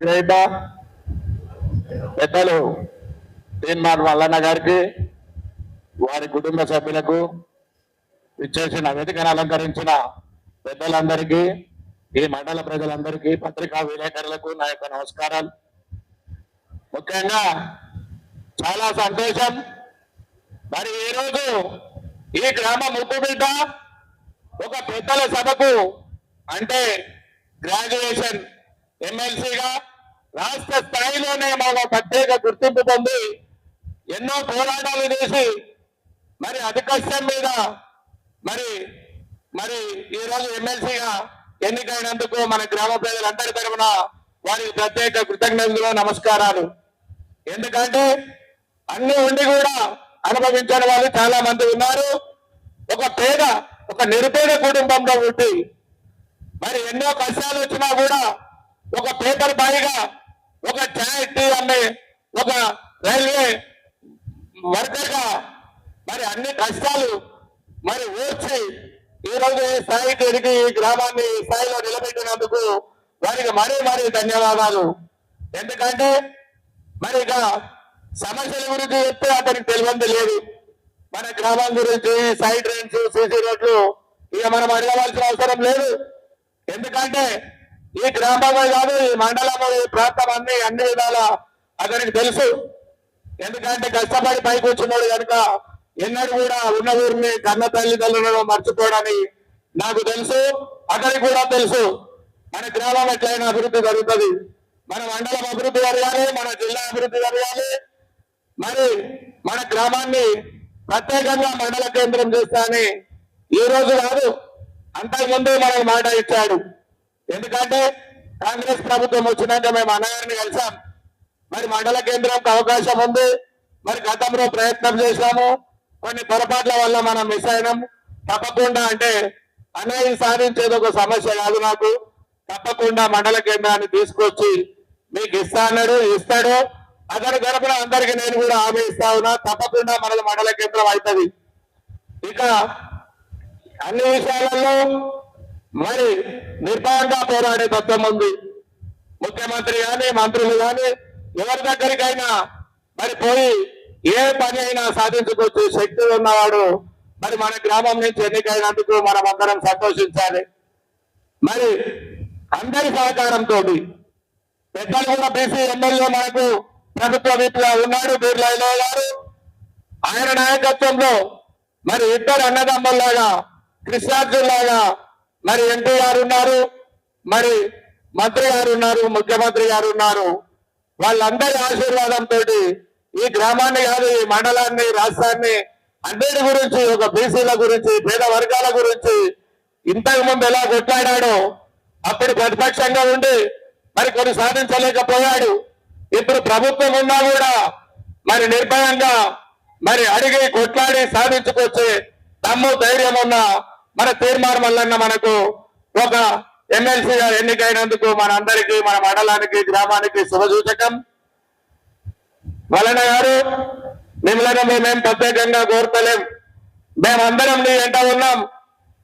Great పెద్దలు తీన్మార్ మల్లన్న గారికి వారి కుటుంబ సభ్యులకు ఇచ్చేసిన వేదికను అలంకరించిన పెద్దలందరికీ ఈ మండల ప్రజలందరికీ పత్రికా విలేకరులకు నా యొక్క నమస్కారాలు. ముఖ్యంగా చాలా సంతోషం. మరి ఈరోజు ఈ గ్రామ ముద్దుబిడ్డ ఒక పెద్దల సభకు అంటే గ్రాడ్యుయేషన్ ఎమ్మెల్సీగా రాష్ట్ర స్థాయిలోనే మన ప్రత్యేక గుర్తింపు పొంది ఎన్నో పోరాటాలు చేసి మరి అతి కష్టం మీద మరి మరి ఈరోజు ఎమ్మెల్సీగా ఎన్నికైనందుకు మన గ్రామ ప్రజలందరి తరఫున వారికి ప్రత్యేక కృతజ్ఞతలు నమస్కారాలు. ఎందుకంటే అన్ని ఉండి కూడా అనుభవించని వాళ్ళు చాలా మంది ఉన్నారు. ఒక నిరుపేద కుటుంబంలో ఉండి మరి ఎన్నో కష్టాలు వచ్చినా కూడా ఒక పేపర్ బాయ్గా, ఒక చాయ్ టీ అమ్మే ఒక రైల్వే వర్కర్గా మరి అన్ని కష్టాలు మరి ఓర్చి ఈరోజు ఈ స్థాయికి ఎదిగి ఈ గ్రామాన్ని ఈ స్థాయిలో నిలబెట్టినందుకు వారికి మరీ ధన్యవాదాలు. ఎందుకంటే మరి ఇక సమస్యల గురించి చెప్తే అతనికి తెలియంది లేదు. మన గ్రామం గురించి సైడ్ డ్రైన్స్, సీసీ రోడ్లు ఇక మనం అడగవలసిన అవసరం లేదు. ఎందుకంటే ఈ గ్రామమే కాదు, ఈ మండలము, ఈ ప్రాంతం అన్ని విధాల అతనికి తెలుసు. ఎందుకంటే కష్టపడి పైకి వచ్చినాడు కనుక ఎన్నడూ కూడా ఉన్న ఊరిని కన్న తల్లిదండ్రులను మర్చిపోవడని నాకు తెలుసు, అతనికి కూడా తెలుసు. మన గ్రామం ఎట్లయినా అభివృద్ధి జరుగుతుంది, మన మండలం అభివృద్ధి జరగాలి, మన జిల్లా అభివృద్ధి జరగాలి. మరి మన గ్రామాన్ని ప్రత్యేకంగా మండల కేంద్రం చేస్తానని ఈ రోజు కాదు, అంతకుముందు మనకు మాట ఇచ్చాడు. ఎందుకంటే కాంగ్రెస్ ప్రభుత్వం వచ్చినాక మేము అన్నగారిని కలిసాం. మరి మండల కేంద్రంకి అవకాశం ఉంది. మరి గతంలో ప్రయత్నం చేశాము, కొన్ని పొరపాట్ల వల్ల మనం మిస్ అయినాం. తప్పకుండా అంటే అన్నయ్య సాధించేది ఒక సమస్య కాదు, నాకు తప్పకుండా మండల కేంద్రాన్ని తీసుకొచ్చి మీకు ఇస్తాడు. అతని తరపున అందరికీ నేను కూడా హామీ ఇస్తా ఉన్నా, తప్పకుండా మన మండల కేంద్రం అవుతుంది. ఇక అన్ని విషయాలలో మరి నిర్భయంగా పోరాడే తత్వం ఉంది. ముఖ్యమంత్రి కానీ, మంత్రులు కానీ ఎవరి దగ్గరికైనా మరి పోయి ఏ పని అయినా సాధించుకోవచ్చు శక్తి ఉన్నవాడు మరి మన గ్రామం నుంచి ఎన్నికైనందుకు మనం అందరం సంతోషించాలి. మరి అందరి సహకారంతో పెద్దలు కూడా బీసీ ఎమ్మెల్యే మనకు ప్రభుత్వ విప్గా ఉన్నాడు బీర్లాయిలో గారు. ఆయన నాయకత్వంలో మరి ఇద్దరు అన్నదమ్ముల్లాగా, కృష్ణార్జున్లాగా మరి ఎంపీ గారు ఉన్నారు, మరి మంత్రి గారు ఉన్నారు, ముఖ్యమంత్రి గారు ఉన్నారు. వాళ్ళందరి ఆశీర్వాదంతో ఈ గ్రామాన్ని కాదు, ఈ మండలాన్ని, రాష్ట్రాన్ని అన్నిటి గురించి, ఒక బీసీల గురించి, పేద వర్గాల గురించి ఇంతకు ముందు ఎలా కొట్లాడాడో అప్పుడు ప్రతిపక్షంగా ఉండి మరి కొన్ని సాధించలేకపోయాడు. ఇప్పుడు ప్రభుత్వం ఉన్నా కూడా మరి నిర్భయంగా మరి అడిగి కొట్లాడి సాధించుకొచ్చే దమ్ము ధైర్యం ఉన్న మన తీర్మార్ మల్లన్న మనకు ఒక ఎమ్మెల్సీగా ఎన్నికైనందుకు మనందరికీ, మన మండలానికి, గ్రామానికి శుభసూచకం. మల్లన్న గారు, మిమ్మల్ని మేమేం ప్రత్యేకంగా కోరుతలేం. మేమందరం నీ వెంట ఉన్నాం.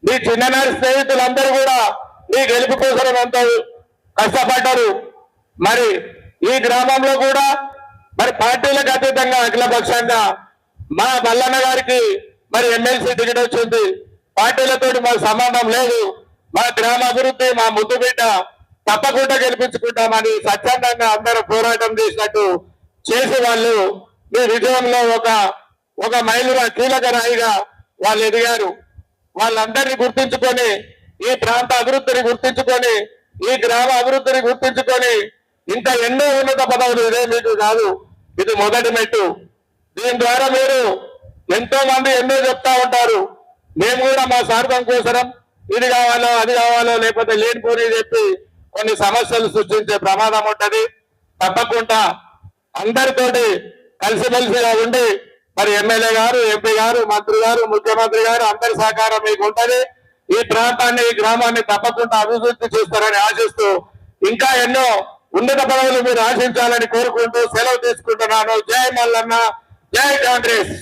నీ చిన్ననాటి స్నేహితులందరూ కూడా నీ గెలుపు కోసం ఎంతో కష్టపడ్డారు. మరి ఈ గ్రామంలో కూడా మరి పార్టీలకు అతీతంగా అఖిలపక్షంగా మా మల్లన్న గారికి మరి ఎమ్మెల్సీ టికెట్ వచ్చింది. పార్టీలతో మాకు సంబంధం లేదు. మా గ్రామ అభివృద్ధి, మా ముద్దుబిడ్డ తప్పకుండా గెలిపించుకుంటామని స్వచ్ఛందంగా అందరూ పోరాటం చేసినట్టు చేసి వాళ్ళు మీ విజయంలో ఒక మైలుగా, కీలక రాయిగా వాళ్ళు ఎదిగారు. వాళ్ళందరినీ గుర్తించుకొని, ఈ ప్రాంత అభివృద్ధిని గుర్తించుకొని, ఈ గ్రామ అభివృద్ధిని గుర్తించుకొని ఇంకా ఎన్నో ఉన్నత పదవులు ఇదే మీకు కాదు, ఇది మొదటి మెట్టు. దీని ద్వారా మీరు ఎంతో మంది ఎన్నో చెప్తా ఉంటారు. మేము కూడా మా స్వార్థం కోసరం ఇది కావాలో అది కావాలో లేకపోతే లేనిపోని చెప్పి కొన్ని సమస్యలు సృష్టించే ప్రమాదం ఉంటది. తప్పకుండా అందరితోటి కలిసిమెలిసిగా ఉండి మరి ఎమ్మెల్యే గారు, ఎంపీ గారు, మంత్రి గారు, ముఖ్యమంత్రి గారు అందరి సహకారం మీకు ఉంటది. ఈ ప్రాంతాన్ని, ఈ గ్రామాన్ని తప్పకుండా అభివృద్ధి చేస్తారని ఆశిస్తూ ఇంకా ఎన్నో ఉన్నత పదవులు మీరు ఆశించాలని కోరుకుంటూ సెలవు తీసుకుంటున్నాను. జై మల్లన్న, జై కాంగ్రెస్.